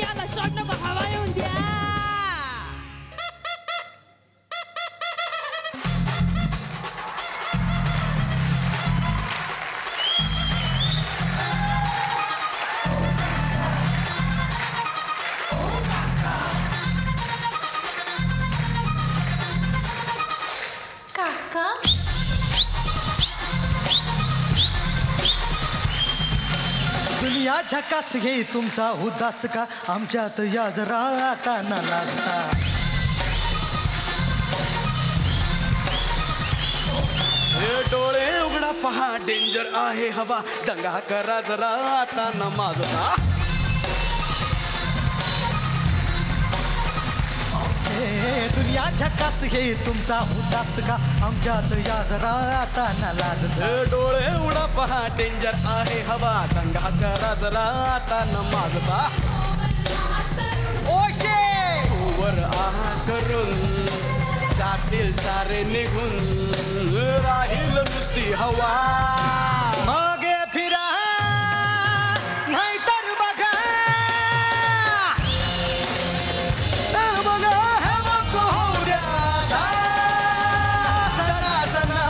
याला शॉट नको हवा येऊन द्या. काका दुनिया झकास घे तुमचा उदास का आमच्यात या जरा आता ना लाजता. हे डोळे उघडा पहा डेंजर आहे हवा दंगा करा जरा आता न माझता. दुनिया झकास घे तुमचा उदास का आमच्यात या जरा आता ना लाजता. हे डोळे उघडा पहा डेंजर आहे हवा दंगा करा जरा आता न माझता. ओशे वर आहा करून जातील सारे निघून राहील नुसती हवा. मागे फिरा नाहीतर बघा बघा हे बघ होऊ द्या सना सना.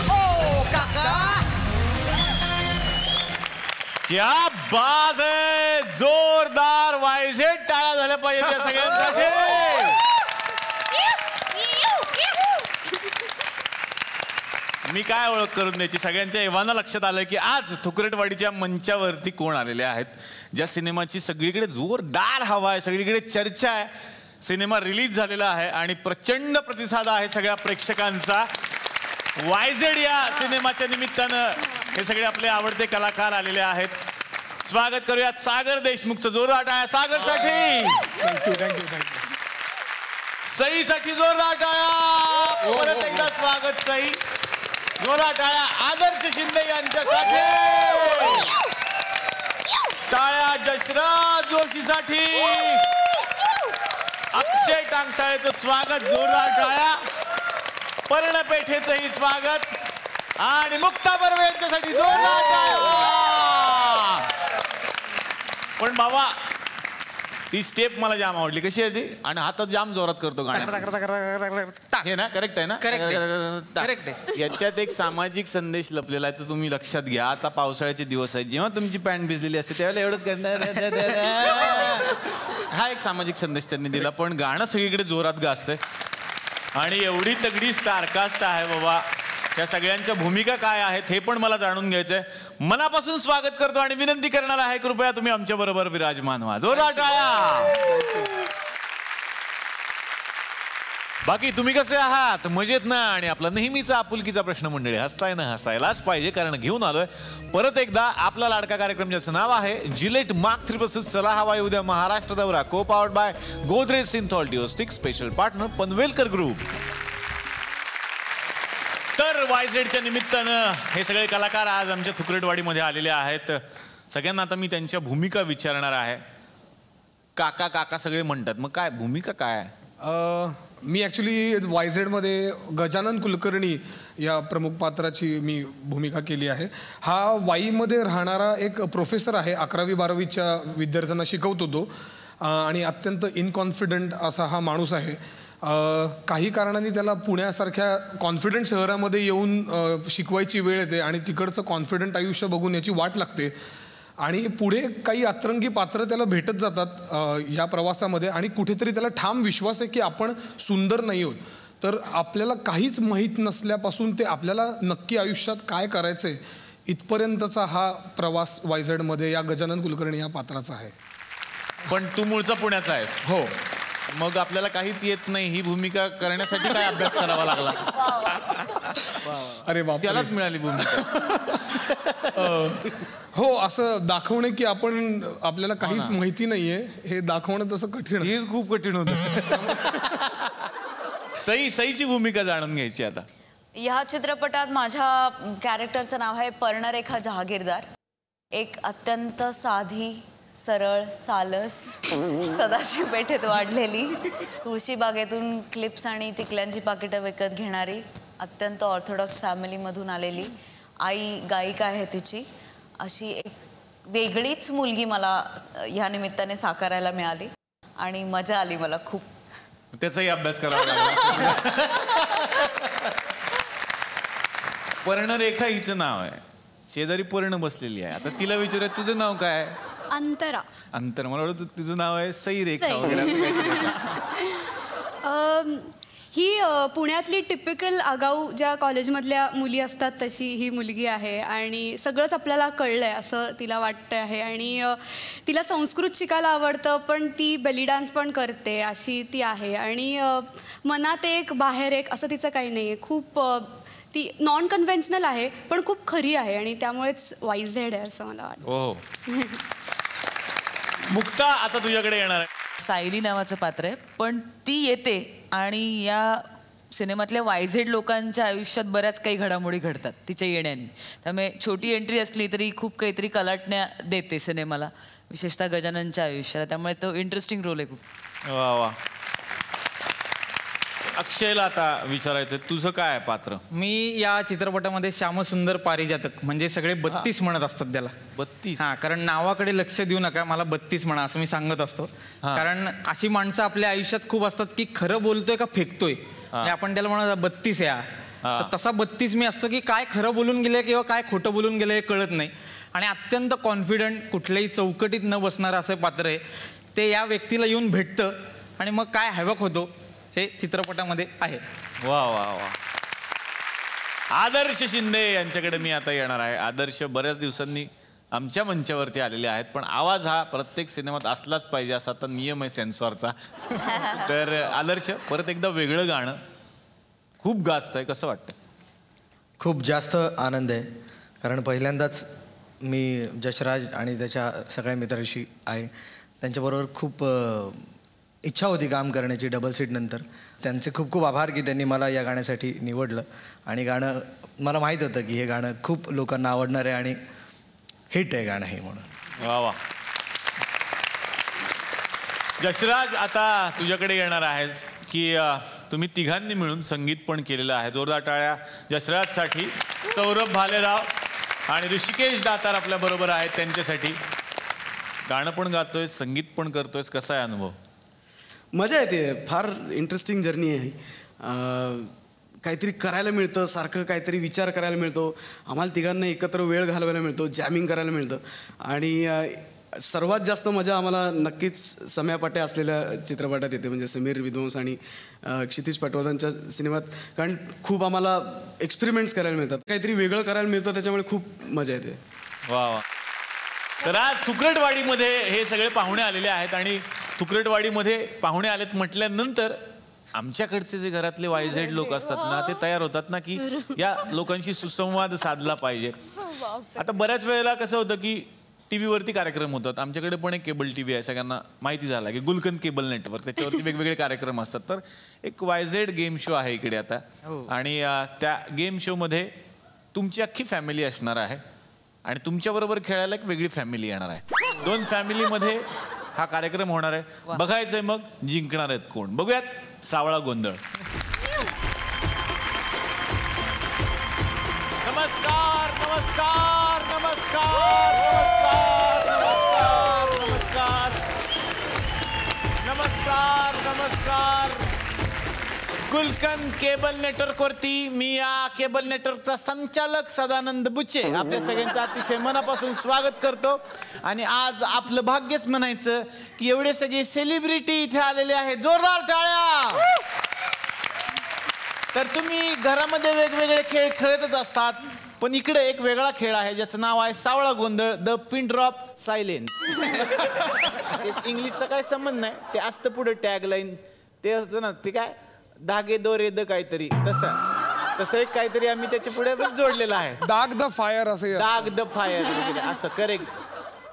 ओ काका क्या बात है. जोरदार वायझेड टाळ्या झाल्या पाहिजे त्या सगळ्यांसाठी. मी काय ओळख करून द्यायची सगळ्यांच्या एव्हाना लक्षात आलं की आज थुकरटवाडीच्या मंचावरती कोण आलेले आहेत. ज्या सिनेमाची सगळीकडे जोरदार हवा आहे, सगळीकडे चर्चा आहे, सिनेमा रिलीज झालेला आहे आणि प्रचंड प्रतिसाद आहे सगळ्या प्रेक्षकांचा. वायझेड या सिनेमाच्या निमित्तानं हे सगळे आपले आवडते कलाकार आलेले आहेत. स्वागत करूयात सागर देशमुखचं. जोरदार टाळ्या सागरसाठी. Thank you thank you thank you. सईसाठी जोरदार टाळ्या. परत एकदा स्वागत सई. जोरदार टाळ्या आदर्श शिंदे यांच्यासाठी. टाळ्या जशराज जोशीसाठी. अक्षय टांगसाळेचं स्वागत. जोरदार टाळ्या. पर्णपेठेचंही स्वागत आणि मुक्ता बर्वे यांच्यासाठी जोरदार टाळ्या. पण बाबा ती स्टेप मला जाम आवडली. कशी आहे ती? आणि हातात जाम जोरात करतो गाणं. हे ना करेक्ट आहे ना? करेक्ट आहे. याच्यात एक सामाजिक संदेश लपलेला आहे, तो तुम्ही लक्षात घ्या. आता पावसाळ्याचे दिवस आहेत, जेव्हा तुमची पॅन्ट भिजलेली असते त्यावेळेला एवढंच करणार. हा एक सामाजिक संदेश त्यांनी दिला. पण गाणं सगळीकडे जोरात गाजतंय आणि एवढी तगडी स्टारकास्ट आहे बाबा. त्या सगळ्यांच्या भूमिका काय आहेत हे पण मला जाणून घ्यायचंय. मनापासून स्वागत करतो आणि विनंती करणार आहे, कृपया तुम्ही आमच्या बरोबर विराजमान व्हा. जोरदार टाळ्या. बाकी तुम्ही कसे आहात? मजेत ना? आणि आपला नेहमीचा आपुलकीचा प्रश्न मंडळी, हसताय ना? हसायलाच पाहिजे, कारण घेऊन आलोय परत एकदा आपला लाडका कार्यक्रम, ज्याचं नाव आहे जिलेट मार्क 3 बसेस चला हवा येऊ द्या महाराष्ट्र दौरा, co powered by Godrej Cinthol deostick, special partner Panvelkar group. तर वायझेडच्या निमित्तानं हे सगळे कलाकार आज आमच्या थुकरटवाडीमध्ये आलेले आहेत. सगळ्यांना आता मी त्यांच्या भूमिका विचारणार आहे. काका काका सगळे म्हणतात, मग काय भूमिका काय आहे? मी ॲक्च्युली वायझेडमध्ये गजानन कुलकर्णी या प्रमुख पात्राची मी भूमिका केली आहे. हा वाईमध्ये राहणारा एक प्रोफेसर आहे. 11वी-12वीच्या विद्यार्थ्यांना शिकवतो तो, आणि अत्यंत इनकॉन्फिडंट असा हा माणूस आहे. काही कारणांनी त्याला पुण्यासारख्या कॉन्फिडंट शहरामध्ये येऊन शिकवायची वेळ येते आणि तिकडचं कॉन्फिडंट आयुष्य बघून याची वाट लागते. आणि पुढे काही अतरंगी पात्र त्याला भेटत जातात या प्रवासामध्ये, आणि कुठेतरी त्याला ठाम विश्वास आहे की आपण सुंदर नाही आहोत. तर आपल्याला काहीच माहीत नसल्यापासून ते आपल्याला नक्की आयुष्यात काय करायचं आहे इथपर्यंतचा हा प्रवास वायझेडमध्ये या गजानन कुलकर्णी या पात्राचा आहे. पण तू मूळचा पुण्याचा आहेस? हो. मग आपल्याला काहीच येत नाही, ही भूमिका करण्यासाठी काय अभ्यास करावा लागला? अरे बाप, त्यालाच मिळाली भूमिका. हो, असं दाखवणे की आपण आपल्याला काहीच माहिती नाहीये हे दाखवणं तसं कठीण, हेच खूप कठीण होतं. सईची भूमिका जाणून घ्यायची आता. या चित्रपटात माझ्या कॅरेक्टरचं नाव आहे पर्णरेखा जहागीरदार. एक अत्यंत साधी सरळ सालस सदाशिव पेठेत वाढलेली, तुळशीबागेतून क्लिप्स आणि टिकल्यांची पाकिटं विकत घेणारी, अत्यंत ऑर्थोडॉक्स फॅमिलीमधून आलेली, आई गायिका आहे तिची, अशी एक वेगळीच मुलगी मला ह्या निमित्ताने साकारायला मिळाली आणि मजा आली मला खूप. त्याचाही अभ्यास करावा लागला. पर्णरेखा हिचं नाव आहे, शेजारी पर्ण बसलेली आहे. आता तिला विचारूया तुझं नाव काय? अंतरा. अंतर. मला वाटतं तुझं नाव आहे सई रेखा वगैरे. ही पुण्यातली टिपिकल आगाऊ ज्या कॉलेजमधल्या मुली असतात तशी ही मुलगी आहे आणि सगळंच आपल्याला कळलं आहे असं तिला वाटतं आहे. आणि तिला संस्कृत शिकायला आवडतं पण ती बेली डान्स पण करते अशी ती आहे. आणि मनात एक बाहेर एक असं तिचं काही नाही आहे. खूप ती नॉन कन्व्हेन्शनल आहे पण खूप खरी आहे आणि त्यामुळेच YZ आहे असं मला वाटतं. हो. मुक्ता आता तुझ्याकडे येणार आहे. सायली नावाचं पात्र आहे पण ती येते आणि या सिनेमातल्या YZ लोकांच्या आयुष्यात बऱ्याच काही घडामोडी घडतात तिच्या येण्याने. त्यामुळे छोटी एंट्री असली तरी खूप काहीतरी कलाटण्या देते सिनेमाला, विशेषतः गजाननच्या आयुष्याला. त्यामुळे तो इंटरेस्टिंग रोल आहे खूप. वा वा. अक्षयला आता विचारायचं तुझं काय पात्र? मी या चित्रपटामध्ये श्यामसुंदर पारिजातक, म्हणजे सगळे 32 म्हणत असतात त्याला. 32? हा, कारण नावाकडे लक्ष देऊ नका, मला 32 म्हणा असं मी सांगत असतो. कारण अशी माणसं आपल्या आयुष्यात खूप असतात की खरं बोलतोय का फेकतोय, आपण त्याला म्हणतो 32 या. तर तसा 32 मी असतो की काय खरं बोलून गेले किंवा काय खोटं बोलून गेलं हे कळत नाही. आणि अत्यंत कॉन्फिडंट, कुठल्याही चौकटीत न बसणारं असं पात्र आहे. ते या व्यक्तीला येऊन भेटतं आणि मग काय हॅवक होतो हे चित्रपटामध्ये आहे. वा वा वा. आदर्श शिंदे यांच्याकडे मी आता येणार आहे. आदर्श बऱ्याच दिवसांनी आमच्या मंचावरती आलेले आहेत पण आवाज हा प्रत्येक सिनेमात असलाच पाहिजे असा आता नियम आहे सेन्सॉरचा. तर आदर्श परत एकदा वेगळं गाणं खूप गाजतंय, कसं वाटतं? खूप जास्त आनंद आहे कारण पहिल्यांदाच मी जशराज आणि त्याच्या सगळ्या मित्रांशी आहे. त्यांच्याबरोबर खूप इच्छा होती काम करण्याची डबल सीट नंतर. त्यांचे खूप खूप आभार की त्यांनी मला या गाण्यासाठी निवडलं. आणि गाणं मला माहीत होतं की हे गाणं खूप लोकांना आवडणार आहे आणि हिट आहे गाणं हे म्हणून. वा वा. जशराज आता तुझ्याकडे येणार आहेस की तुम्ही तिघांनी मिळून संगीत पण केलेलं आहे. जोरदार टाळ्या जशराजसाठी. सौरभ भालेराव आणि ऋषिकेश दातार आपल्या बरोबर आहेत त्यांच्यासाठी. गाणं पण गातोय, संगीत पण करतोयस, कसा आहे अनुभव? मजा येते. फार इंटरेस्टिंग जर्नी आहे. काहीतरी करायला मिळतं, सारखं काहीतरी विचार करायला मिळतो. आम्हाला तिघांना एकत्र वेळ घालवायला मिळतो, जॅमिंग करायला मिळतं. आणि सर्वात जास्त मजा आम्हाला नक्कीच सम्या पाटे असलेल्या चित्रपटात येते, म्हणजे समीर विध्वंस आणि क्षितिज पटवर्धनच्या सिनेमात. कारण खूप आम्हाला एक्सपेरिमेंट्स करायला मिळतात, काहीतरी वेगळं करायला मिळतं, त्याच्यामुळे खूप मजा येते. वा वा. तर आज तुकरटवाडीमध्ये हे सगळे पाहुणे आलेले आहेत आणि तुकरटवाडीमध्ये पाहुणे आलेत म्हटल्यानंतर आमच्याकडचे जे घरातले YZ लोक असतात ना ते तयार होतात ना की या लोकांशी सुसंवाद साधला पाहिजे. आता बऱ्याच वेळेला कसं होतं की TV वरती कार्यक्रम होतात. आमच्याकडे पण एक केबल TV आहे, सगळ्यांना माहिती झाला की गुलकंद केबल नेटवर्क, त्याच्यावरती वेगवेगळे कार्यक्रम असतात. तर एक YZ गेम शो आहे इकडे आता आणि त्या गेम शोमध्ये तुमची अख्खी फॅमिली असणार आहे आणि तुमच्याबरोबर खेळायला एक वेगळी फॅमिली येणार आहे. 2 फॅमिलीमध्ये हा कार्यक्रम होणार आहे. बघायचंय मग जिंकणार आहेत कोण. बघूयात सावळा गोंधळ. नमस्कार नमस्कार नमस्कार नमस्कार नमस्कार नमस्कार नमस्कार. गुलकंद केबल नेटवर्कवरती मी या केबल नेटवर्कचा संचालक सदानंद बुचे आपल्या सगळ्यांचं अतिशय मनापासून स्वागत करतो. आणि आज आपलं भाग्यच म्हणायचं की एवढे सगळे सेलिब्रिटी इथे आलेले आहेत. जोरदार टाळ्या. तर तुम्ही घरामध्ये वेगवेगळे खेळ खेळतच असतात पण इकडे एक वेगळा खेळ आहे ज्याचं नाव आहे सावळा गोंधळ, द पिन ड्रॉप सायलेन्स. इंग्लिशचा काय संबंध नाही, ते असतं पुढे टॅगलाईन ते असतं ना, ते काय धागे दोरे द काहीतरी तसं एक काहीतरी आम्ही त्याच्या पुढे जोडलेलं आहे. डाग द फायर असं. डाग द फायर असं करेक्ट.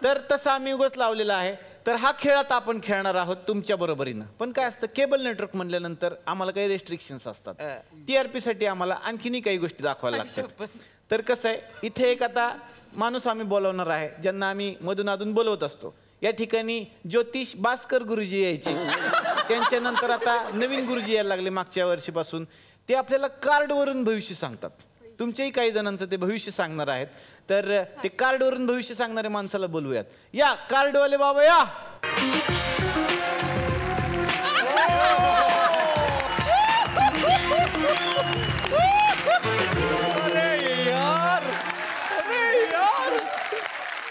तर तसं आम्ही उगाच लावलेलं आहे. तर हा खेळ आता आपण खेळणार आहोत तुमच्या बरोबरीनं. पण काय असतं केबल नेटवर्क म्हणल्यानंतर आम्हाला काही रेस्ट्रिक्शन्स असतात. TRP साठी आम्हाला आणखीनही काही गोष्टी दाखवायला लागतात. तर कसं आहे इथे एक आता माणूस आम्ही बोलवणार आहे ज्यांना आम्ही मधून अधून बोलवत असतो. या ठिकाणी ज्योतिष भास्कर गुरुजी यायचे. त्यांच्यानंतर आता नवीन गुरुजी यायला लागले मागच्या वर्षीपासून. ते आपल्याला कार्डवरून भविष्य सांगतात. तुमच्याही काही जणांचं ते भविष्य सांगणार आहेत. तर ते कार्डवरून भविष्य सांगणाऱ्या माणसाला बोलवूयात. या कार्डवाले बाबा या.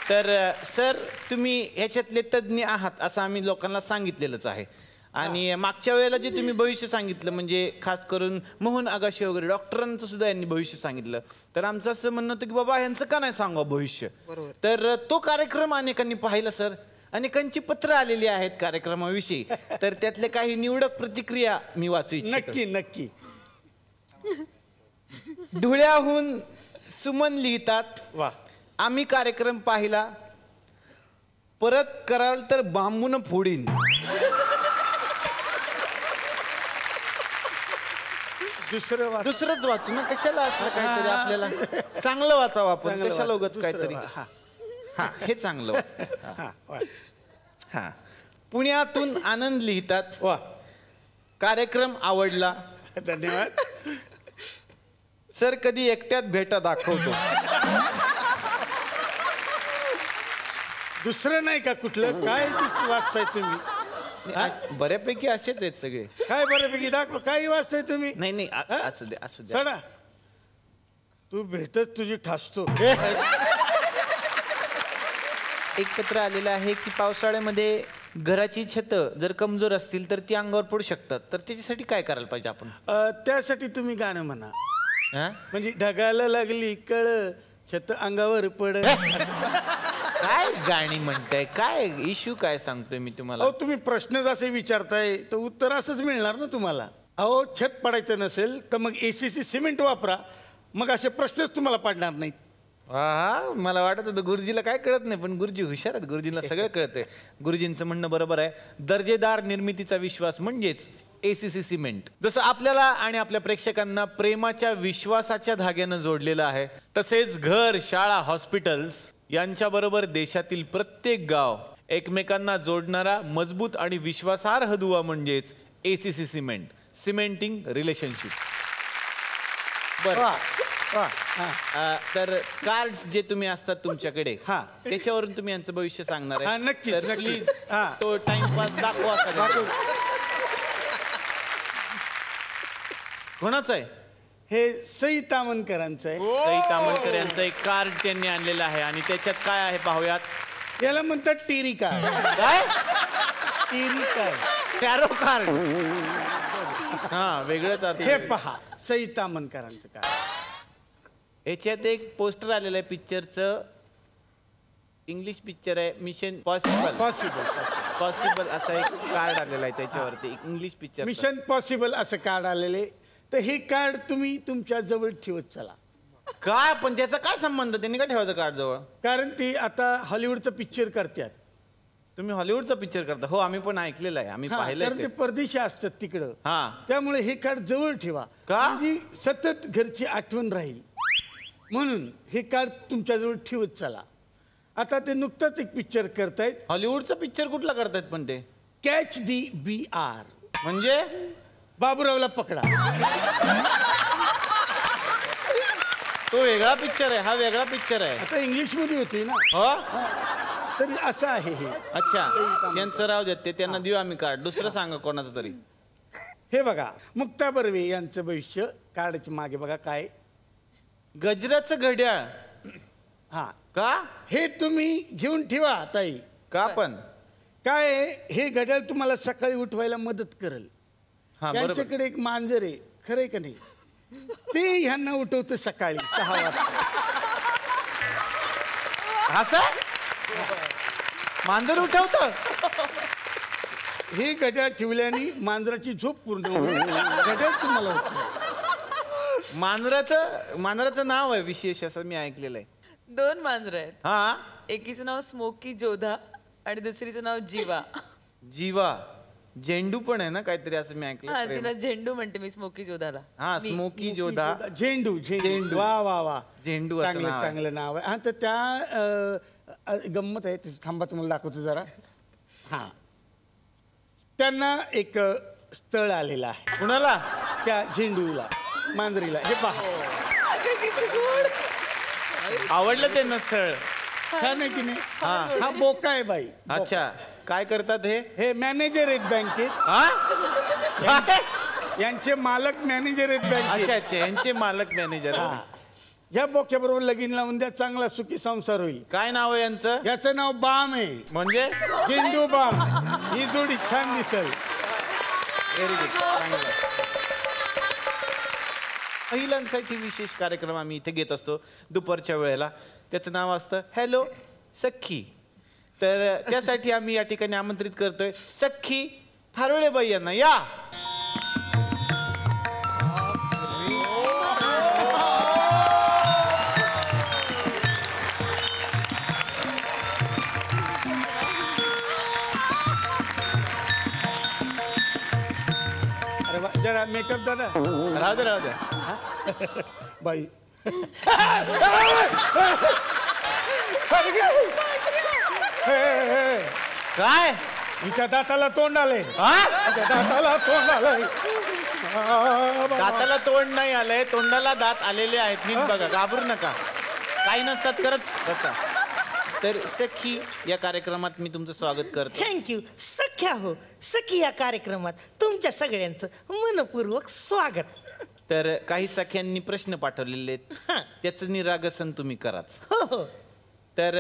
तर सर तुम्ही ह्याच्यातले तज्ज्ञ आहात असं आम्ही लोकांना सांगितलेलंच आहे. आणि मागच्या वेळेला जे तुम्ही भविष्य सांगितलं म्हणजे खास करून मोहन आगाशे वगैरे डॉक्टरांचं सुद्धा यांनी भविष्य सांगितलं. तर आमचं असं म्हणणं होतं की बाबा ह्यांचं का नाही सांगा भविष्य. तर तो कार्यक्रम अनेकांनी पाहिला सर. अनेकांची पत्र आलेली आहेत कार्यक्रमाविषयी. तर त्यातले काही निवडक प्रतिक्रिया मी वाचू इच्छितो. नक्की नक्की. धुळ्याहून सुमन लिहितात, वा, आम्ही कार्यक्रम पाहिला, परत कराल तर बांबून फोडीन. दुसरंच वाचू ना, कशाला असलं काहीतरी आपल्याला चांगलं वाचावं आपण, कशाला उगाच काहीतरी. हा हे चांगलं. हा पुण्यातून आनंद लिहितात, वा, कार्यक्रम आवडला, धन्यवाद सर कधी एकट्यात भेटा दाखवतो. दुसरं नाही का कुठलं काय वाचताय तुम्ही? बऱ्यापैकी असेच आहेत सगळे. काय बऱ्यापैकी दाखव, काही वाचताय तुम्ही? नाही नाही असू दे असू दे. सडा तू भेटत तुझी ठासतो. एक पत्र आलेलं आहे की पावसाळ्यामध्ये घराची छत जर कमजोर असतील तर ती अंगावर पडू शकतात. तर त्याच्यासाठी काय करायला पाहिजे आपण? त्यासाठी तुम्ही गाणं म्हणा. हा? म्हणजे ढगाला लागली कळ छत अंगावर पड. काय गाणी म्हणताय, काय इश्यू काय सांगतोय मी तुम्हाला? अहो तुम्ही प्रश्नच असे विचारताय तर उत्तर असंच मिळणार ना तुम्हाला. अहो छत पडायचं नसेल तर मग ACC सिमेंट वापरा, मग असे प्रश्नच तुम्हाला पडणार नाहीत. हा मला वाटत होतं गुरुजीला काय कळत नाही, पण गुरुजी हुशार आहेत, गुरुजींना सगळं कळतंय. गुरुजींचं म्हणणं बरोबर आहे. दर्जेदार निर्मितीचा विश्वास म्हणजेच ACC सिमेंट. जसं आपल्याला आणि आपल्या प्रेक्षकांना प्रेमाच्या विश्वासाच्या धाग्यानं जोडलेलं आहे, तसेच घर, शाळा, हॉस्पिटल्स यांच्याबरोबर देशातील प्रत्येक गाव एकमेकांना जोडणारा मजबूत आणि विश्वासार्ह दुवा म्हणजेच ACC सिमेंट, सिमेंटिंग रिलेशनशिप. बरं, तर कार्ड्स जे तुम्ही असतात तुमच्याकडे त्याच्यावरून तुम्ही यांचं भविष्य सांगणार आहे? नक्की प्लीज तो टाइमपास दाखवा. कोणाचं आहे हे? सई तामणकरांचं आहे. सई तामणकर यांचं एक कार्ड त्यांनी आणलेलं आहे आणि त्याच्यात काय आहे पाहूयात. याला म्हणतात टेरी कार्ड. काय? Terry card, tarot card. हा वेगळंच अर्थ. हे पहा सई तामणकरांचं कार्ड. याच्यात एक पोस्टर आलेलं आहे पिक्चरचं. इंग्लिश पिक्चर आहे मिशन पॉसिबल. पॉसिबल असं एक कार्ड आलेलं आहे त्याच्यावरती, इंग्लिश पिक्चर मिशन पॉसिबल असं कार्ड आलेले. तर हे कार्ड तुम्ही तुमच्या जवळ ठेवत चला. काय पण त्याचा काय संबंध? त्यांनी काय ठेवायचं कार्ड जवळ? कारण ती आता हॉलिवूडचं पिक्चर करतात. तुम्ही हॉलिवूडचा पिक्चर करता? हो आम्ही पण ऐकलेलं आहे, आम्ही पाहिलं. कारण ते परदेशी असतात तिकडं. हा त्यामुळे हे कार्ड जवळ ठेवा. का? म्हणजे सतत घरची आठवण राहील म्हणून हे कार्ड तुमच्याजवळ ठेवत चला. आता ते नुकताच एक पिक्चर करतायत. हॉलिवूडचा पिक्चर कुठला करतायत पण ते? कॅच दी BR म्हणजे बाबूरावला पकडा. तो वेगळा पिक्चर आहे, हा वेगळा पिक्चर आहे. आता इंग्लिश मध्ये होते ना. हो तरी असं आहे हे. अच्छा त्यांचं राव देत ते, त्यांना देऊ आम्ही कार्ड. दुसरं सांगा कोणाचं तरी. हे बघा मुक्ता बर्वे यांचं भविष्य कार्डच्या मागे बघा काय. गजराचं घड्याळ. हा का? हे तुम्ही घेऊन ठेवा ताई. का पण? काय हे घड्याळ तुम्हाला सकाळी उठवायला मदत करेल. हा बरोबर. त्यांच्याकडे एक मांजर आहे, खरंय का नाही? ते ह्यांना उठवतं सकाळी 6 वाजता. असं मांजर उठवतं? हे घड्याळ ठेवल्याने मांजराची झोप पूर्ण होईल. घड्याळ तुम्हाला उठवतं. मांजराचं नाव आहे विशेष असं मी ऐकलेलं आहे. 2 मांजरं आहेत. हा एकीचं नाव स्मोकी जोधा आणि दुसरीचं नाव जीवा. जीवा. झेंडू पण आहे ना काहीतरी असं मी हा ऐकलं. तिला झेंडू म्हणते मी स्मोकी जोधाला. हा स्मोकी जोधा. झेंडू. वा वा वा. झेंडू असं चांगलं नाव आहे. चांगलं नाव आहे. हा तर त्या गंमत आहे त्याची, थांबा तुम्हाला दाखवतो जरा. हां, त्यांना एक स्थळ आलेलं आहे. कुणाला? त्या झेंडूला, मांजरीला. हे पहा, आवडलं त्यांना स्थळ? छान आहे की नाही? हा बोका आहे बाई. अच्छा, काय करतात हे? हे मॅनेजर आहेत बँकेत. यांचे मालक मॅनेजर आहेत बँकेत. अच्छा अच्छा, यांचे मालक मॅनेजर. या बोक्याबरोबर लगीन लावून द्या, चांगला सुखी संसार होईल. काय नाव आहे यांचं? याचं नाव बाम आहे. म्हणजे झेंडू बाम. ही जोडी छान दिसेल. व्हेरी गुड, चांगलं. महिलांसाठी विशेष कार्यक्रम आम्ही इथे घेत असतो दुपारच्या वेळेला. त्याचं नाव असतं हॅलो सख्खी. तर त्यासाठी आम्ही या ठिकाणी आमंत्रित करतोय सख्खी फारोळेबाई यांना. या. अरे वा, जरा मेकअप दादा. राहू दे राहू दे. बाई काय? हिच्या दाताला तोंड आलंय. दाताला तोंड आलंय. दाताला तोंड नाही आलंय, तोंडाला दात आलेले आहेत. नीट बघा, घाबरू नका, काही नसतात करत. बसा. तर सखी या कार्यक्रमात मी तुमचं स्वागत करतो. थँक्यू. सख्या हो, सखी या कार्यक्रमात तुमच्या सगळ्यांचं मनपूर्वक स्वागत. तर काही सख्यांनी प्रश्न पाठवलेले आहेत, त्याचं निरागसन तुम्ही कराच. हो हो. तर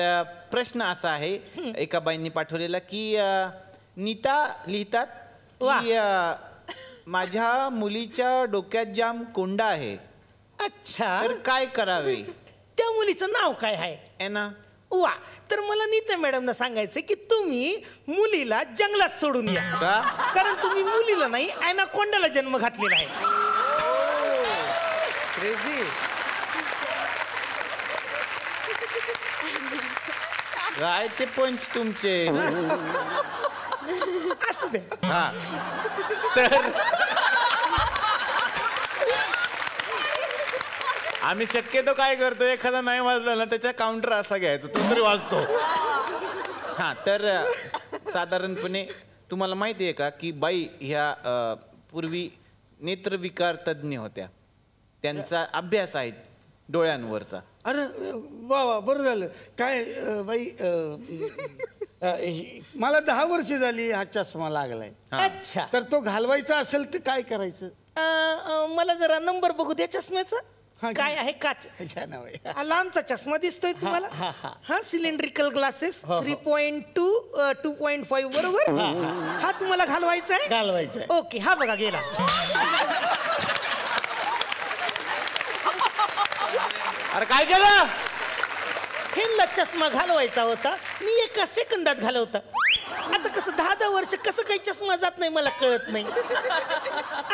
प्रश्न असा आहे, एका बाईंनी पाठवलेला की नीता लिहितात की माझ्या मुलीच्या डोक्यात जाम कोंडा आहे. अच्छा, तर काय करावे? त्या मुलीचं नाव काय आहे? एना. वा, तर मला नीता मॅडमना सांगायचं की तुम्ही मुलीला जंगलात सोडून या. का? कारण तुम्ही मुलीला नाही, ॲनाकोंडाला जन्म घातलेला आहे. क्रेझी. काय ते पंच तुमचे. असू दे. हा, तर आम्ही शक्यतो काय करतो, एखादा नाही वाजला ना त्याचा काउंटर असा घ्यायचा, तो तरी वाजतो. हा, तर साधारणपणे तुम्हाला माहिती आहे का की बाई ह्या पूर्वी नेत्रविकार तज्ज्ञ होत्या. त्यांचा अभ्यास आहे डोळ्यांवरचा. अरे वा वा, बरं झालं. काय बाई, मला 10 वर्ष झाली हा चष्मा लागलाय. अच्छा, तर तो घालवायचा असेल तर काय करायचं? मला जरा नंबर बघू द्या चष्म्याचा. काय आहे? काच. लांबचा चष्मा दिसतोय तुम्हाला? हा, सिलेंड्रिकल ग्लासेस 3.2 2.5 बरोबर. हा तुम्हाला घालवायचा आहे? घालवायचा आहे. ओके, हा बघा गेला. अरे काय केलं? ह्यांना चष्मा घालवायचा होता, मी एका सेकंदात घालवता. आता कसं 10-10 वर्ष कसं काही चष्मा जात नाही मला कळत नाही.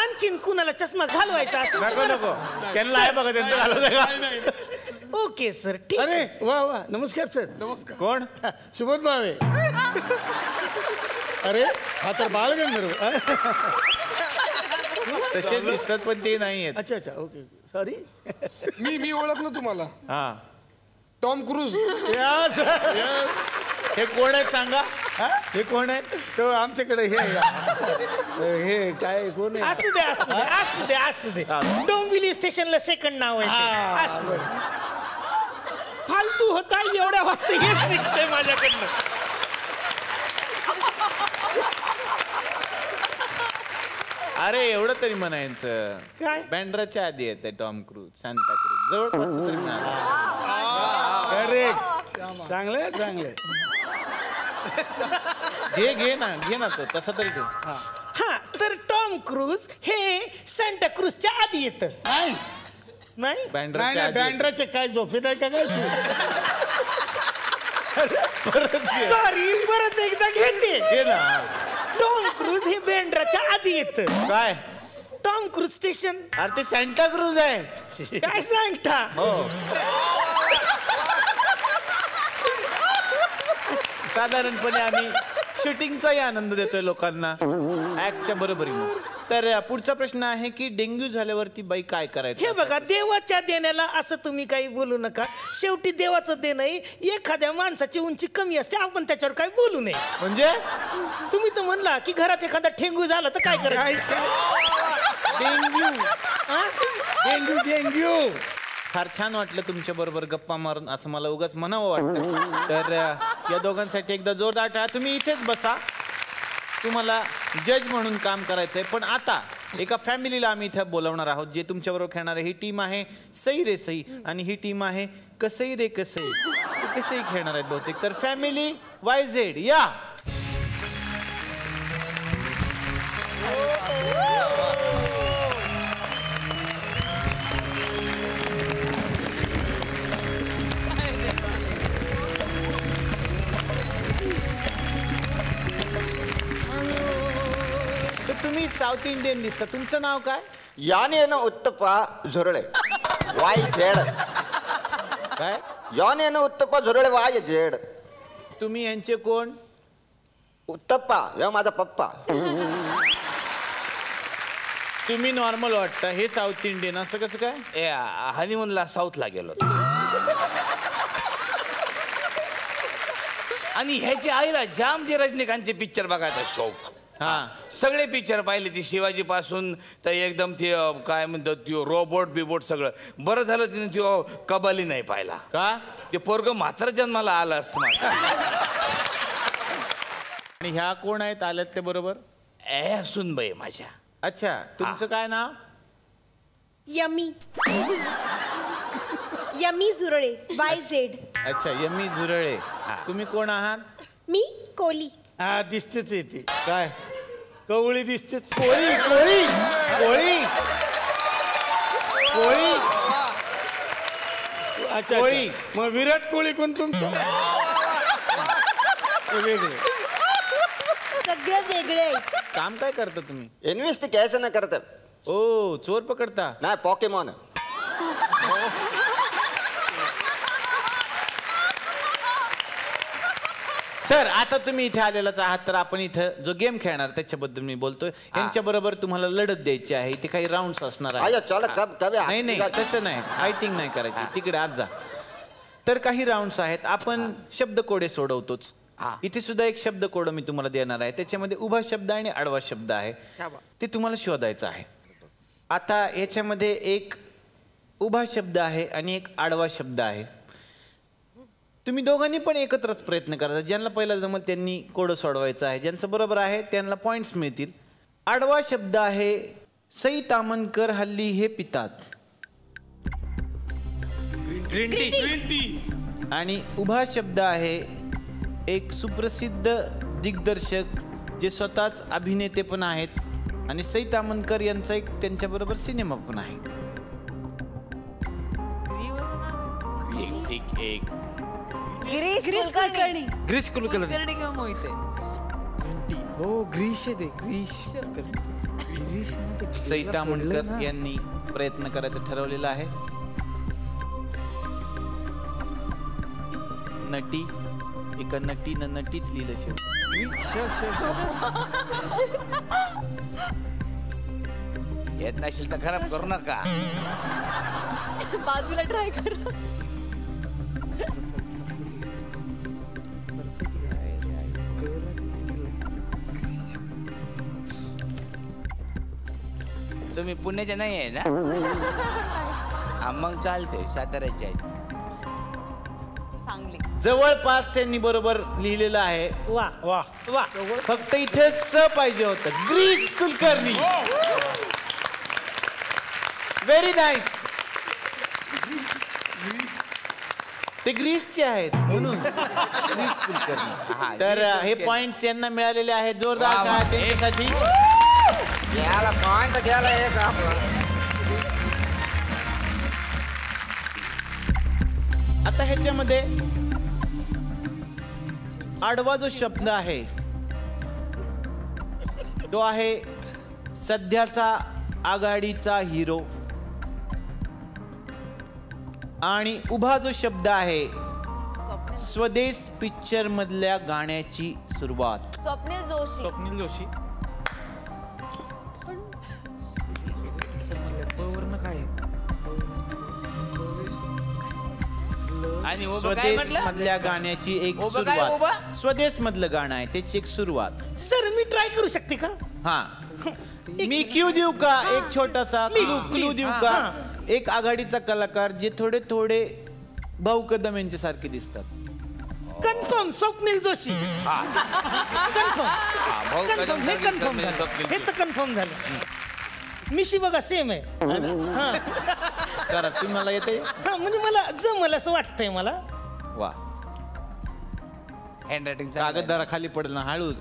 आणखीन कुणाला चष्मा घालवायचा असेल तर नको मला नको, त्यांना आहे बघा, त्यांचं घालवलं का? ओके सर, ठीक. अरे वा वा, नमस्कार सर. नमस्कार. कोण? सुबोध भावे. अरे हा तर बाळगंधर्व. तसे दिसतात पण ते नाही आहेत. अच्छा अच्छा, ओके, सॉरी. मी ओळखलं तुम्हाला. हा, टॉम क्रूज. हे कोण आहेत सांगा? हे कोण आहेत? तो आमच्याकडे हे काय कोण आहे? असू दे असू दे असू दे असू दे. डोंबिवली स्टेशनला सेकंड नाव आहे ते. असू दे. फालतू होता एवढ्या वाजता हेच निघतंय माझ्याकडनं. अरे एवढं तरी म्हणायचं. काय? बँड्राच्या आधी येते टॉम क्रूज, सांता क्रूज, जवळपास तरी म्हणा. करेक्ट. चांगलंय चांगलंय. घे ना तो तसा तरी ठेव. हा, तर टॉम क्रूज हे सांता क्रूजच्या आधी येतं. नाही बँड्राच्या आधी. बँड्राचे काय झोपेत आहे का काय तू? सॉरी, परत एकदा घेते. घे ना. टॉम क्रूज हे बँड्राच्या आधी येतं. काय? Tom cruise station. अरे ते सांता क्रूज आहे. काय सांगता? हो. साधारणपणे आम्ही शूटिंगचाही आनंद देतोय लोकांना ऍक्टच्या बरोबरीने. तर पुढचा प्रश्न आहे की डेंग्यू झाल्यावरती बाई काय करायचं? हे बघा, देवाच्या देण्याला असं तुम्ही काही बोलू नका. शेवटी देवाचं देणं आहे. एखाद्या माणसाची उंची कमी असते, आपण त्याच्यावर काही बोलू नये. म्हणजे तुम्ही तर म्हणला की घरात एखादा ठेंगू झाला तर काय करायचं? Dengue dengue. फार छान वाटलं तुमच्या बरोबर गप्पा मारून, असं मला उगाच म्हणावं वाटतं. तर या दोघांसाठी एकदा जोरदार टाळ्या. तुम्ही इथेच बसा, तुम्हाला जज म्हणून काम करायचंय. पण आता एका फॅमिलीला आम्ही इथे बोलवणार आहोत, जे तुमच्याबरोबर खेळणार आहे. ही टीम आहे सई रे सई आणि ही टीम आहे कसई रे कसई. ते कसई खेळणार आहेत बहुतेक. तर फॅमिली YZ या. तुम्ही साऊथ इंडियन दिसता. तुमचं नाव काय? यानेन उत्तप्पा झुरळे YZ. काय? यानेन उत्तप्पा झुरळे YZ. तुम्ही यांचे कोण? उत्तप्पा या माझा पप्पा. तुम्ही नॉर्मल वाटता, हे साऊथ इंडियन. असं कसं काय? हनीमूनला साऊथला गेलो आणि ह्याच्या आईला जाम ते रजनीकांतचे पिक्चर बघायचा शौक. सगळे पिक्चर पाहिले, ती शिवाजी पासून तर एकदम ते काय म्हणतात त्यो रोबोट बिबोट सगळं. बरं झालं तिने त्यो कबाली नाही पाहिला. का? ते पोरग म्हातारा जन्माला आलं असतं माझं. आणि ह्या कोण आहेत आल्यात ते बरोबर? सुनबाई माझ्या. अच्छा, तुमचं काय नाव? यमी यमी झुरळे YZ. अच्छा, यमी झुरळे. तुम्ही कोण आहात? मी कोली. हा, दिसतेच येते. काय? कवळी दिसते. कोळी कोळी कोळी कोळी. अच्छा कोळी. मग विराट कोहली कोण तुमचं? वेगळे सगळे वेगळे. काम काय करता तुम्ही? इन्व्हेस्टिगेशन करत. ओ, चोर पकडता? नाही, पॉकेमॉन. तर आता तुम्ही इथे आलेलाच आहात, तर आपण इथं जो गेम खेळणार त्याच्याबद्दल मी बोलतोय. यांच्या बरोबर तुम्हाला लढत द्यायची आहे. इथे काही राऊंड्स असणार आहे. नाही तसं नाही, फायटिंग नाही करायची. तिकडे आज जा. तर काही राऊंड्स आहेत. आपण शब्दकोडे सोडवतोच. इथे सुद्धा एक शब्दकोड मी तुम्हाला देणार आहे. त्याच्यामध्ये उभा शब्द आणि आडवा शब्द आहे, ते तुम्हाला शोधायचं आहे. आता याच्यामध्ये एक उभा शब्द आहे आणि एक आडवा शब्द आहे. तुम्ही दोघांनी पण एकत्रच प्रयत्न करायचा. ज्यांना पहिला जमल त्यांनी कोड सोडवायचं आहे. ज्यांचं बरोबर आहे त्यांना पॉइंट्स मिळतील. आडवा शब्द आहे सई तामणकर हल्ली हे पितात. Green tea. आणि उभा शब्द आहे एक सुप्रसिद्ध दिग्दर्शक जे स्वतःच अभिनेते पण आहेत आणि सई तामणकर यांचा एक त्यांच्याबरोबर सिनेमा पण आहे. गिरीश कुलकर्णी. ग्रीश कुलकर्णी किंवा मोहिते. हो, ग्रीश आहे ते. ग्रीश सई तामणकर यांनी प्रयत्न करायचं ठरवलेलं आहे. नटी, एका नटीनं नटीच लिहिलं शेवट. येत नसेल तर खराब करू नका. बाजूला ट्राय कर. तुम्ही पुण्याचे नाही आहे ना? मग चालते, साताऱ्याचे आहेत. सांगली. जवळपास त्यांनी बरोबर लिहिलेलं आहे. वा वा वा. फक्त इथे स पाहिजे होतं. ग्रीश कुलकर्णी. Very nice. ते ग्रीसचे आहेत म्हणून ग्रीश कुलकर्णी. तर हे पॉइंट्स यांना मिळालेले आहेत. जोरदार टाळ्या त्यांच्यासाठी. आता ह्याच्यामध्ये आडवा जो शब्द आहे तो आहे सध्याचा आघाडीचा हिरो. आणि उभा जो शब्द आहे स्वदेश पिक्चर मधल्या गाण्याची सुरुवात. स्वप्नील जोशी. स्वप्नील जोशी. काय आणि स्वदेश मधल्या गाण्याची एक सुरुवात. स्वदेश मधलं गाणं आहे त्याची एक सुरुवात. सर मी ट्राय करू शकते का? हा मी क्यू देऊ का? एक छोटासा क्लू देऊ का? एक आघाडीचा कलाकार जे थोडे थोडे भाऊ कदम यांच्या सारखे दिसतात. कन्फर्म स्वप्नील जोशी. कन्फर्म हे तर कन्फर्म झालं. मिशी बघा सेम आहे. करा तुम्ही मला येते. हा म्हणजे मला जमल असं वाटतंय मला. वा हँडरायटिंग कागददारा खाली पडेल ना हळू.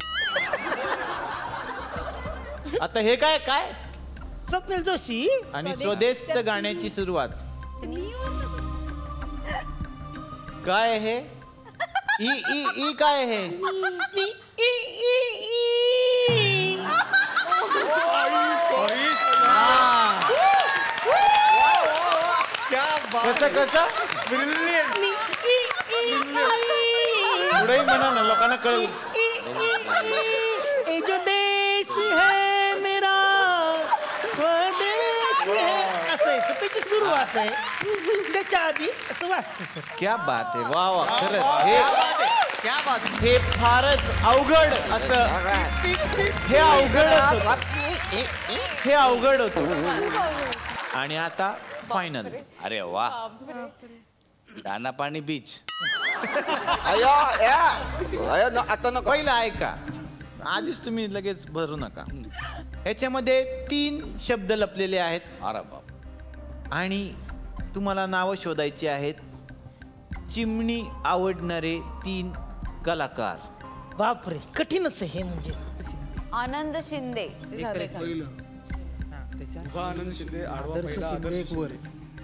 आता हे काय काय स्वप्नील जोशी आणि स्वदेशचं गाण्याची सुरुवात काय आहे? ई ई ई काय आहे? कसं कसं पुढेही म्हणा ना लोकांना कळेल. जो देश है मेरा स्वदेश है असं आहे. त्याची सुरुवात आहे. त्याच्या आधी असं वाचतं सर. क्या बात आहे. वा वा खरंच हे फारच अवघड असं हे अवघड होत. आणि आता फायनल. अरे वा दाना पाणी बीच. आता नको. पहिलं ऐका आधीच तुम्ही लगेच भरू नका. ह्याच्यामध्ये 3 शब्द लपलेले आहेत. अरे बाप. आणि तुम्हाला नावं शोधायची आहेत. चिमणी आवडणारे 3 कलाकार. बापरे कठीणच आहे हे. म्हणजे आनंद शिंदे. आनंद शिंदे. आदर्श शिंदे एक वर.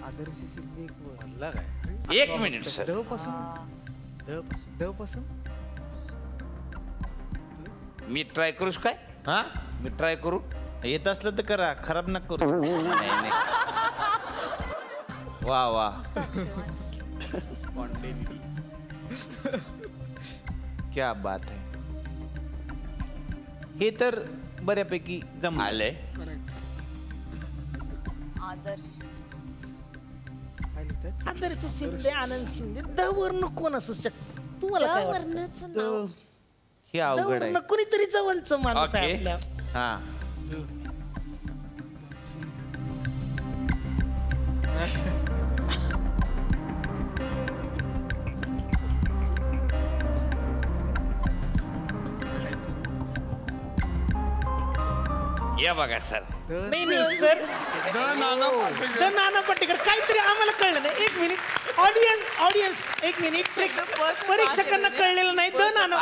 आदर्श शिंदे एक वर. मधला काय? एक मिनिट सर. द पासून मी ट्राय करूस काय? हा मी ट्राय करू. येत असलं तर करा. खराब नका करू. नाही. वा वा क्या बात है. हे तर बऱ्यापैकी जमलं. आलंय. आदर्श शिंदे आनंद शिंदे द वर्ण कोण असू शकत? तुम्हाला काय वाटतं? हे अवघड आहे. कोणीतरी जवळचं माणूस आहे आपल्या. हा या बघा सर. नाही सर द नाना पाटेकर काहीतरी आम्हाला कळलं नाही. एक मिनिट ऑडियन्स एक मिनिट. परीक्षकांना कळलेलं नाही. द नाना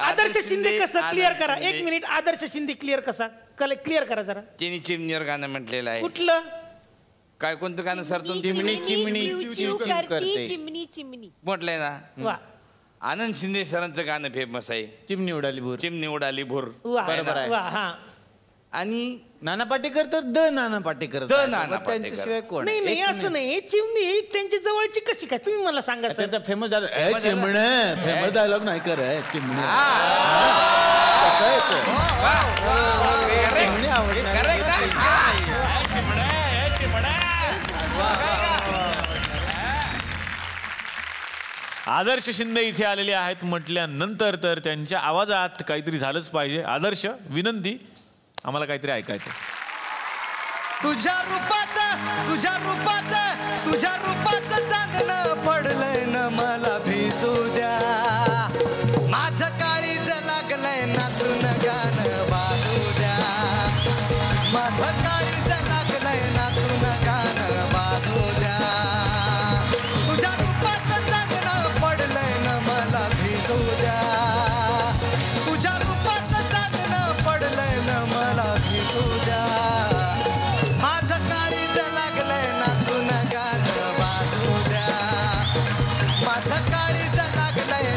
आदर्श शिंदे कसं क्लिअर करा. एक मिनिट. आदर्श शिंदे क्लिअर कसा क्लिअर करा जरा. तिने चिमणीवर गाणं म्हटलेलं आहे. कुठलं काय कोणतं गाणं सर? चिमणी चिमणी करते. चिमणी म्हटलंय ना. वा आनंद शिंदे सरांचं गाणं फेमस आहे. चिमणी उडाली भूर. चिमणी उडाली भूर. बरोबर आहे. वा हा. आणि नाना पाटेकर तर द नाना पाटेकर. द नाना त्यांच्याशिवाय कोण? नाही नाही असं नाही. चिमणी त्यांची जवळची कशी काय तुम्ही मला सांगा सर. त्याचा फेमस डायलॉग चिमण. फेमस डायलॉग नाही कर चिमणी. आदर्श शिंदे इथे आलेले आहेत म्हटल्यानंतर तर त्यांच्या आवाजात काहीतरी झालंच पाहिजे. आदर्श विनंती आम्हाला काहीतरी ऐकायचं. तुझ्या रूपाचं चांदणं पडलंय न मला भिजू द्या. माझं काळीज लागलंय नाचून गाणं वाजू द्या. माझं काळीज लागलंय नाचून गाणं वाजू द्या. तुझ्या रूपाचं चांदणं पडलंय न मला भिजू द्या. तुझ्या रूपाचं चांदणं पडलंय न मला भिजू द्या. माझं काळीज लागलंय नाचून गाणं वाजू द्या. माझं काळीज लागलंय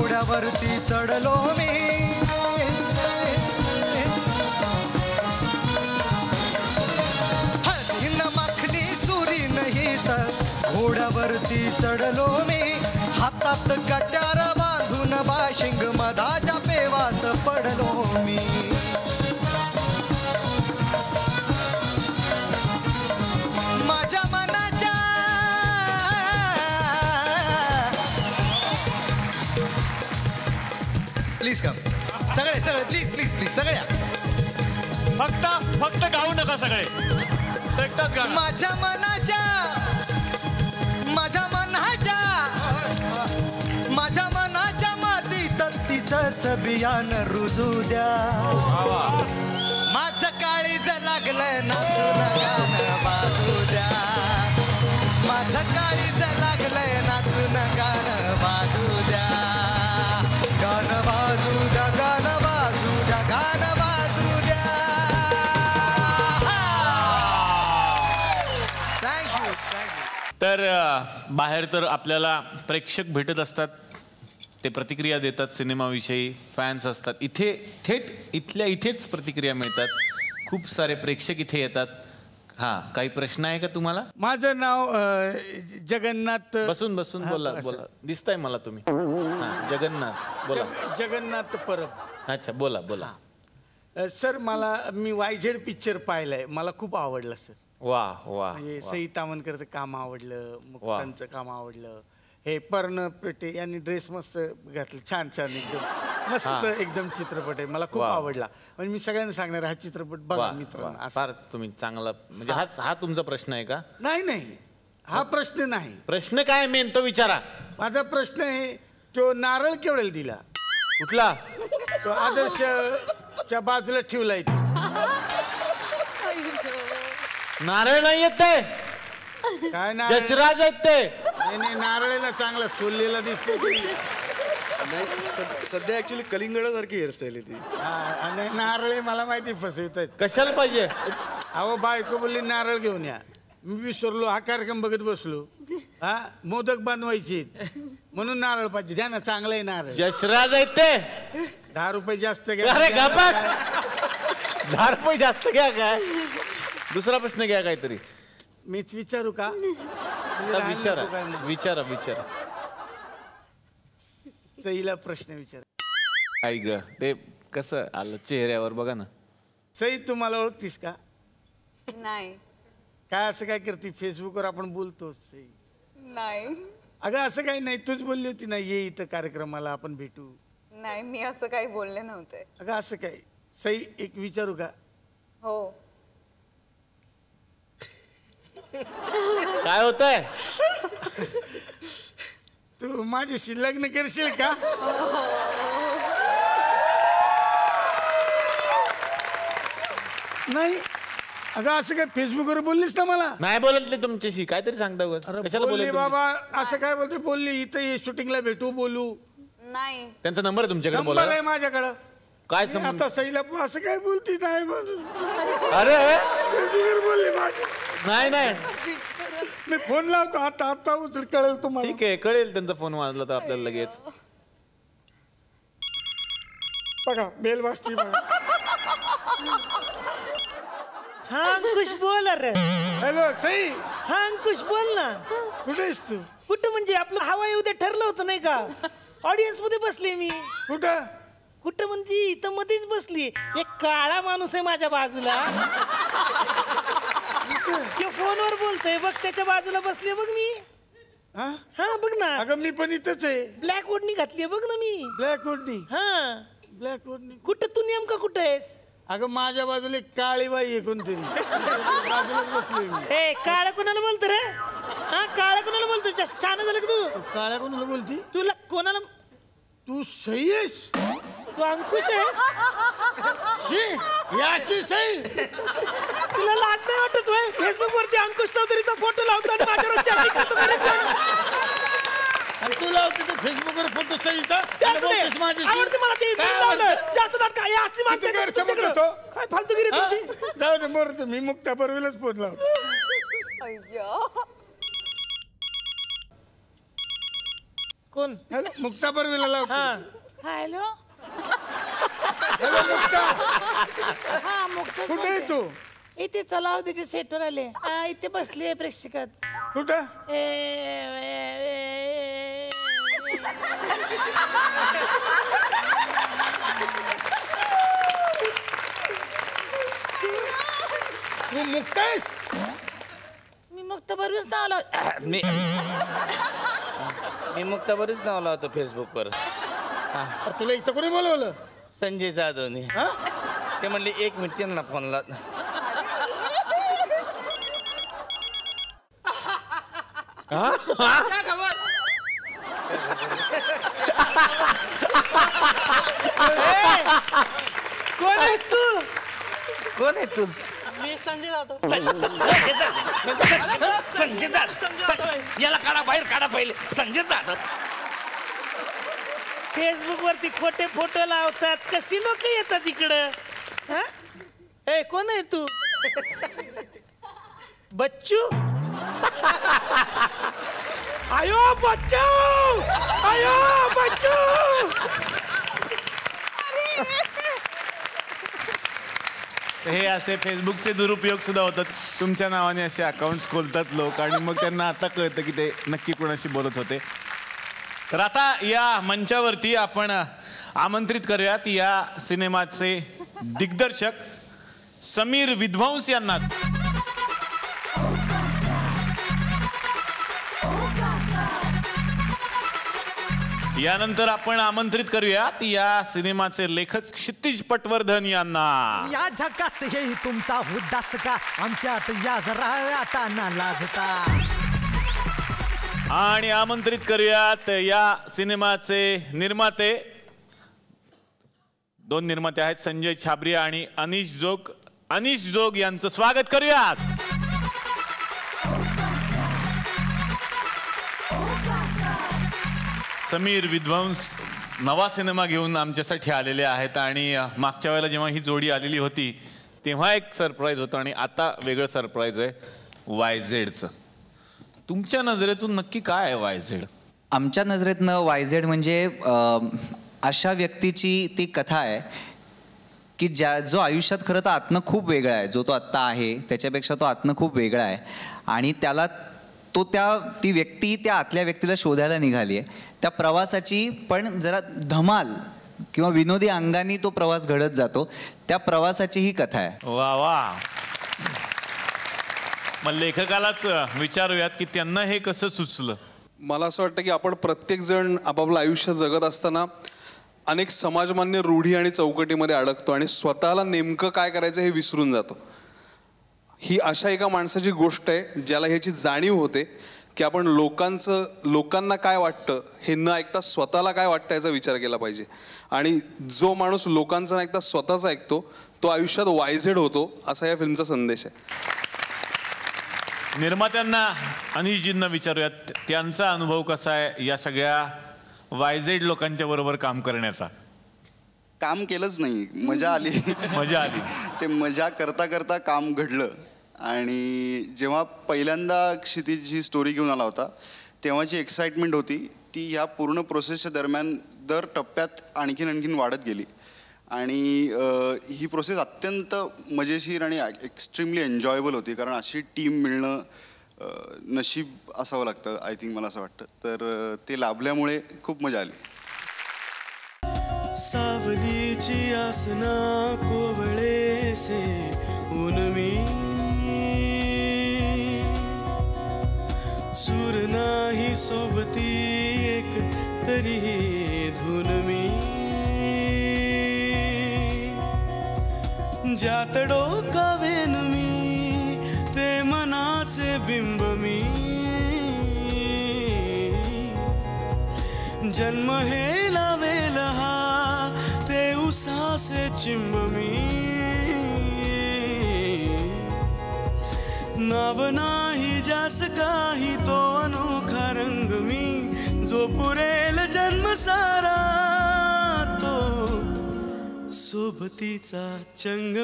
घोड्यावरती चढलो मी हळदीन माखली सुरी नाही तर घोड्यावरती चढलो मी हातात कट्यार बांधून बाशिंग मधाच्या पेवात पडलो मी माझ्या मनाच्या प्लीज कम सगळे सगळे प्लीज प्लीज प्लीज सगळ्या फक्त गाऊ नका सगळे एकटाच गा माझ्या मनाच्या मातीत तिचंच बियाण रुजू द्या माझं काळीज लागलंय नाचून गाणं बाजू द्या माझं काळीज लागलंय नाचून गाणं बाजू द्या गाणं बाजू द्या गाणं बाजू द्या गाणं बाजू द्या थँक्यू तर बाहेर तर आपल्याला प्रेक्षक भेटत असतात ते प्रतिक्रिया देतात सिनेमाविषयी फॅन्स असतात इथे इथेच प्रतिक्रिया मिळतात खूप सारे प्रेक्षक इथे येतात हा काही प्रश्न आहे का तुम्हाला माझं नाव जगन्नाथ बसून बोला दिसताय मला तुम्ही जगन्नाथ बोला जगन्नाथ परब अच्छा बोला सर मी वायझेड पिक्चर पाहिलाय मला खूप आवडलं सर वा म्हणजे सई तामणकरचं काम आवडलं मुक्तांचं काम आवडलं हे पर्ण पेटे यांनी ड्रेस मस्त घातलं छान एकदम मस्त एकदम चित्रपट आहे मला खूप आवडला म्हणजे मी सगळ्यांना सांगणार हा चित्रपट बघा मित्रांनो फार तुम्ही चांगला म्हणजे हा तुमचा प्रश्न आहे का नाही हा प्रश्न नाही प्रश्न काय मेन तो विचारा माझा प्रश्न आहे तो नारळ केवढ्याला दिला कुठला तो आदर्शच्या बाजूला ठेवलाय नारळ नाही येत ते काय नारळ जसराज आहेत ते नाही नारळाला चांगला सोललेला दिसतो सध्या ऍक्च्युली कलिंगडासारखी हेअरस्टाईल आहे ती आणि नारळ मला माहिती फसवतात कशाला पाहिजे अहो बायको बोलली नारळ घेऊन या मी विसरलो हा कार्यक्रम बघत बसलो हा मोदक बनवायचे म्हणून नारळ पाहिजे द्या ना चांगला आहे नारळ जसराज आहेत ते 10 रुपये जास्त घ्या अरे गप्पास 10 रुपये जास्त घ्या काय दुसरा प्रश्न घ्या काहीतरी मीच विचारू का विचारा सईला प्रश्न विचार आई ग ते कसं आलं चेहऱ्यावर बघा ना सई तुम्हाला ओळखतीस का नाही काय असं काय करते फेसबुकवर आपण बोलतो सई नाही अगं असं काही नाही तूच बोलली होती ना ये इथं कार्यक्रमाला आपण भेटू नाही मी असं काही बोलले नव्हते अगं असं काय सई एक विचारू का हो काय होतंय तू माझ्याशी लग्न करशील का नाही अगं असं काय फेसबुकवर बोललीस ना मला नाही बोलत नाही तुमच्याशी काहीतरी सांगता कशाला बोलली बोलले बाबा असं काय बोलते बोलली इथं ये शूटिंगला भेटू बोलू नाही त्यांचा नंबर आहे तुमच्याकडे नंबर बोला आहे माझ्याकडं काय मी संबंध आता सईला असं काय बोलती नाही म्हणून अरे फेसबुकवर बोलली माझी नाही मी फोन लावतो आता उचल कळेल तुम्हाला ठीक आहे कळेल त्यांचा फोन वाजला तर आपल्याला लगेच बघा बेल वाजती बघा हा अंकुश बोल रे हॅलो सई हा अंकुश बोल ना कुठे आहेस तू कुठं म्हणजे आपलं हवाई उद्या ठरलं होतं नाही का ऑडियन्स मध्ये बसले मी कुठं म्हणजे इथं मध्येच बसली एक काळा माणूस आहे माझ्या बाजूला ते फोनवर बोलतोय बघ त्याच्या बाजूला बसले बघ मी हा बघ ना अगं मी पण इथंच आहे ब्लॅक ओढणी घातली बघ ना मी ब्लॅक ओढणी हा ब्लॅक ओढणी कुठं तू नेमका कुठं आहेस अगं माझ्या बाजूला एक काळी बाई आहे कोणतरी बाजूला बसलोय मी ए काळा कोणाला बोलतो रे हा काळा कोणाला बोलतो छान झालं का तू काळ्या कोणाला बोलती तुला कोणाला तू सई आहेस तू अंकुश आहेस याशी सई तुला लाज नाही वाटत होय फेसबुक वरती अंकुश चौधरीचा फोटो लावतो आणि माझ्यावर चढाई करतो आणि तू लावते तो फेसबुकवर फोटो सईचा आवडते मला ते जास्त नाटक हे असली माणसं काय फालतूगिरी तुमची जाऊ दे बरं मी मुक्ता बरोबरच फोन लावतो कोण? मुक्ता परवीला लाव. हॅलो. हा मुक्ता. कुठे आहे तू? इथे चलाव त्याच्या सेटवर आले. इथे बसली आहे प्रेक्षकात. कुठं? तू मुक्ता आहेस? मी मुक्ता बरोबरच नाव लावतो. मी मुक्ता बरीच नाव लावतो फेसबुकवर. तुला इथं कोणी बोलवलं? संजय जाधवनी. ते म्हणले 1 मिनिट त्यांना फोन लाव. कोण आहेस तू? कोण आहे तू? मी संजय जाधव. संजय जाधव. याला काढा बाहेर, काढा पहिले. संजय जाधव. फेसबुक वरती खोटे फोटो लावतात. कशी लोक येतात इकडं? ए कोण आहे तू? बच्चू. आयो बच्चू. आयो बच्चू. हे असे फेसबुकचे दुरुपयोग सुद्धा होतात. तुमच्या नावाने असे अकाउंट्स खोलतात लोक आणि मग त्यांना आता कळतं की ते नक्की कोणाशी बोलत होते. तर आता या मंचावरती आपण आमंत्रित करूयात या सिनेमाचे दिग्दर्शक समीर विद्वांस यांना. यानंतर आपण आमंत्रित करूयात या सिनेमाचे लेखक क्षितिज पटवर्धन यांना. या झकास हे तुमचा उद्दास का आमच्यात या जरा आता ना लाजता. आणि आमंत्रित करूयात या सिनेमाचे निर्माते, 2 निर्माते आहेत, संजय छाबरिया आणि अनिश जोग यांचं स्वागत करूयात. समीर विद्वांस नवा सिनेमा घेऊन आमच्यासाठी आलेले आहेत आणि मागच्या वेळेला जेव्हा ही जोडी आलेली होती तेव्हा एक सरप्राईज होतं आणि आता वेगळं सरप्राईज आहे वायझेडचं. तुमच्या नजरेतून नक्की काय आहे वायझेड? आमच्या नजरेतनं वायझेड म्हणजे अशा व्यक्तीची ती कथा आहे की जो आयुष्यात खरं तर आतनं खूप वेगळा आहे. जो तो आत्ता आहे त्याच्यापेक्षा तो आतनं खूप वेगळा आहे आणि त्याला ती व्यक्ती त्या आतल्या व्यक्तीला शोधायला निघाली आहे. त्या प्रवासाची पण जरा धमाल किंवा विनोदी अंगाने तो प्रवास घडत जातो. त्या प्रवासाची ही कथा आहे. वा वा. मग लेखकालाच विचारूयात की त्यांना हे कसं सुचलं. मला असं वाटतं की आपण प्रत्येक जण आपापलं आयुष्य जगत असताना अनेक समाजमान्य रूढी आणि चौकटीमध्ये अडकतो आणि स्वतःला नेमकं काय करायचं हे विसरून जातो. ही अशा एका माणसाची गोष्ट आहे ज्याला ह्याची जाणीव होते की आपण लोकांना काय वाटतं हे न ऐकता स्वतःला काय वाटतं याचा विचार केला पाहिजे. आणि जो माणूस लोकांचा न ऐकता स्वतःचा ऐकतो तो आयुष्यात वायझेड होतो असा या फिल्मचा संदेश आहे. निर्मात्यांना अनिशजींना विचारूयात त्यांचा अनुभव कसा आहे या सगळ्या वायझेड लोकांच्या बरोबर काम करण्याचा. काम केलंच नाही, मजा आली. मजा आली. ते मजा करता करता काम घडलं. आणि जेव्हा पहिल्यांदा क्षितिज ही स्टोरी घेऊन आला होता तेव्हाची एक्साइटमेंट होती ती ह्या पूर्ण प्रोसेसच्या दरम्यान दर टप्प्यात आणखीन वाढत गेली. आणि ही प्रोसेस अत्यंत मजेशीर आणि एक्स्ट्रीमली एन्जॉयबल होती कारण अशी टीम मिळणं नशीब असावं लागतं आय थिंक, मला असं वाटतं. तर ते लाभल्यामुळे खूप मजा आली. सावलीची आसना कोवळेसे ऊन मी सूर नाही सोबती एक तरी धुन मी ज्यात डोकावेन मी ते मनाचे बिंब मी जन्म हे लावेल हा ते उसासे चिंब मी नाव नाही जास काही तो अनोखा रंग मी जो पुरेल जन्म सारा तो सोबतीचा चंग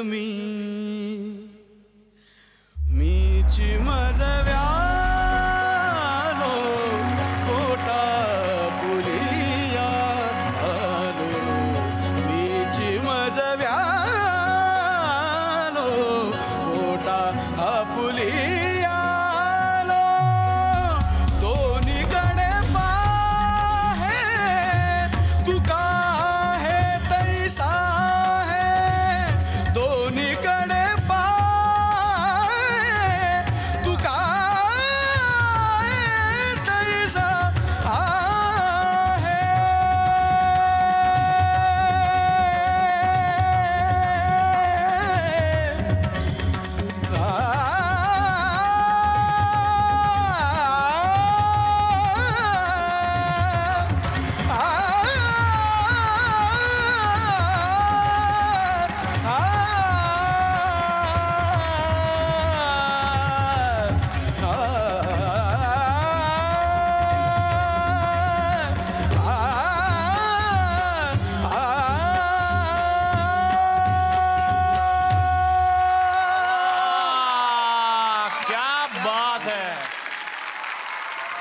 मीची माझा व्यालो पोटा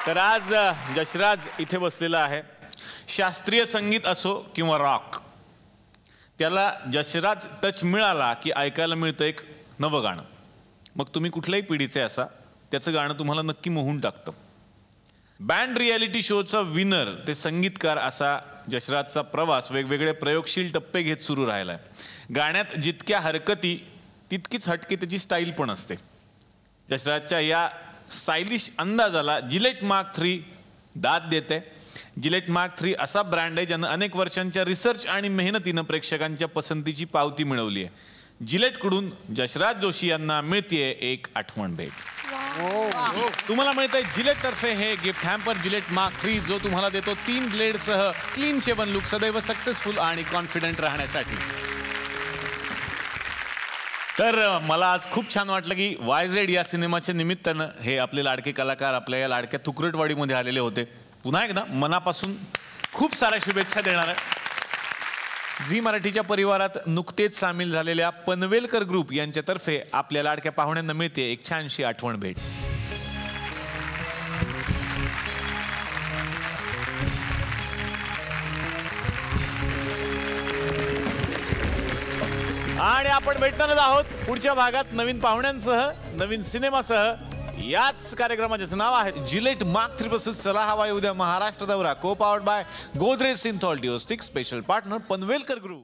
तर आज यशराज इथे बसलेला आहे. शास्त्रीय संगीत असो किंवा रॉक, त्याला यशराज टच मिळाला की ऐकायला मिळतं एक नवं गाणं. मग तुम्ही कुठल्याही पिढीचे असा, त्याचं गाणं तुम्हाला नक्की मोहून टाकतं. बँड रियालिटी शोचा विनर ते संगीतकार असा यशराजचा प्रवास वेगवेगळे प्रयोगशील टप्पे घेत सुरू राहिलाय. गाण्यात जितक्या हरकती तितकीच हटके त्याची स्टाईल पण असते. यशराजच्या या स्टायलिश अंदाजाला जिलेट मार्क 3 दाद देते. जिलेट मार्क 3 असा ब्रँड आहे ज्यानं अनेक वर्षांच्या रिसर्च आणि मेहनतीनं प्रेक्षकांच्या पसंतीची पावती मिळवली आहे. जिलेटकडून यशराज जोशी यांना मिळतेय एक आठवण भेट. तुम्हाला मिळतंय जिलेट तर्फे हे गिफ्ट हॅम्पर जिलेट मार्क 3, जो तुम्हाला देतो 3 ब्लेडसह क्लीन शेवन लुक, सदैव सक्सेसफुल आणि कॉन्फिडंट राहण्यासाठी. तर मला आज खूप छान वाटलं की YZ या सिनेमाच्या निमित्तानं हे आपले लाडके कलाकार आपल्या या लाडक्या तुकरटवाडीमध्ये आलेले होते. पुन्हा एकदा मनापासून खूप साऱ्या शुभेच्छा देणार आहे. झी मराठीच्या परिवारात नुकतेच सामील झालेल्या पनवेलकर ग्रुप यांच्यातर्फे आपल्या लाडक्या पाहुण्यांना मिळते एक छानशी आठवण भेट. आणि आपण भेटणारच आहोत पुढच्या भागात नवीन पाहुण्यांसह, नवीन सिनेमासह. याच कार्यक्रमाचे नाव आहे जिलेट मार्क 3 पासून चला हवा उद्या महाराष्ट्र दौरा, co powered by Godrej Cinthol deo stick, special partner Panvelkar group.